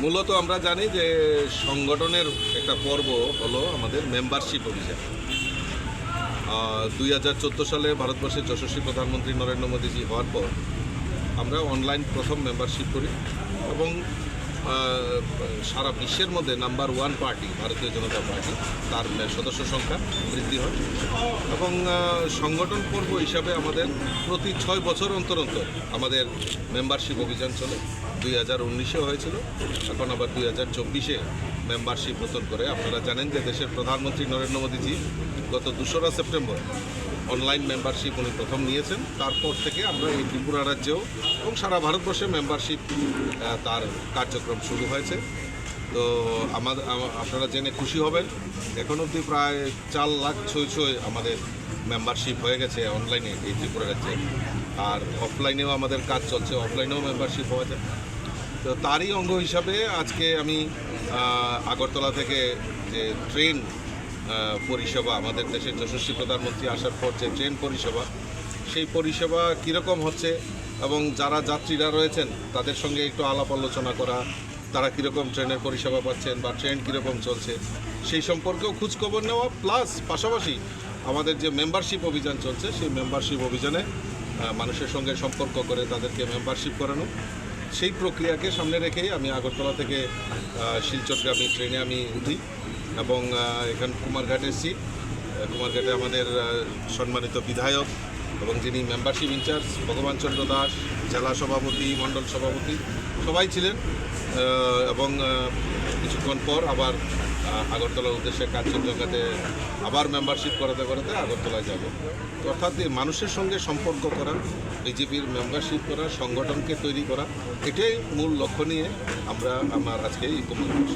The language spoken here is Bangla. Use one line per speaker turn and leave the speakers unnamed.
মূলত আমরা জানি যে সংগঠনের একটা পর্ব হলো আমাদের মেম্বারশিপ অভিযান। 2014 সালে ভারতবর্ষের যশস্বী প্রধানমন্ত্রী নরেন্দ্র মোদীজি হওয়ার পর আমরা অনলাইন প্রথম মেম্বারশিপ করি এবং সারা বিশ্বের মধ্যে নাম্বার 1 পার্টি ভারতীয় জনতা পার্টি, তার সদস্য সংখ্যা বৃদ্ধি হয় এবং সংগঠন পর্ব হিসাবে আমাদের প্রতি 6 বছর অন্তর অন্তর আমাদের মেম্বারশিপ অভিযান চলে। 2019-এ হয়েছিল, এখন আবার 2024-এ মেম্বারশিপ নতুন করে। আপনারা জানেন যে দেশের প্রধানমন্ত্রী নরেন্দ্র মোদীজি গত 2রা সেপ্টেম্বর অনলাইন মেম্বারশিপ উনি প্রথম নিয়েছেন। তারপর থেকে আমরা এই ত্রিপুরা রাজ্যেও এবং সারা ভারতবর্ষে মেম্বারশিপ তার কার্যক্রম শুরু হয়েছে। তো আপনারা জেনে খুশি হবেন, এখন অবধি প্রায় 4 লাখ ছয় আমাদের মেম্বারশিপ হয়ে গেছে অনলাইনে এই ত্রিপুরা রাজ্যে। আর অফলাইনেও আমাদের কাজ চলছে, অফলাইনেও মেম্বারশিপ হওয়া যায়। তো তারই অঙ্গ হিসাবে আজকে আমি আগরতলা থেকে যে ট্রেন পরিষেবা, আমাদের দেশের যশস্বী প্রধানমন্ত্রী আসার পর যে ট্রেন পরিষেবা, সেই পরিষেবা কীরকম হচ্ছে এবং যারা যাত্রীরা রয়েছেন তাদের সঙ্গে একটু আলাপ আলোচনা করা, তারা কীরকম ট্রেনের পরিষেবা পাচ্ছেন বা ট্রেন কীরকম চলছে সেই সম্পর্কেও খোঁজখবর নেওয়া, প্লাস পাশাপাশি আমাদের যে মেম্বারশিপ অভিযান চলছে সেই মেম্বারশিপ অভিযানে মানুষের সঙ্গে সম্পর্ক করে তাদেরকে মেম্বারশিপ করানো, সেই প্রক্রিয়াকে সামনে রেখেই আমি আগরতলা থেকে শিলচরগামী ট্রেনে আমি উঠি এবং এখান কুমারঘাট এসেছি। কুমারঘাটে আমাদের সম্মানিত বিধায়ক এবং যিনি মেম্বারশিপ ইনচার্জ ভগবান চন্দ্র দাস, জেলা সভাপতি, মণ্ডল সভাপতি সবাই ছিলেন এবং কিছুক্ষণ পর আবার আগরতলার উদ্দেশ্যে কাঞ্চনজঙ্ঘাতে আবার মেম্বারশিপ করাতে করাতে আগরতলায় যাব। তো অর্থাৎ মানুষের সঙ্গে সম্পর্ক করা, বিজেপির মেম্বারশিপ করা, সংগঠনকে তৈরি করা, এটাই মূল লক্ষ্য নিয়ে আমার আজকে এই কুমারঘাট।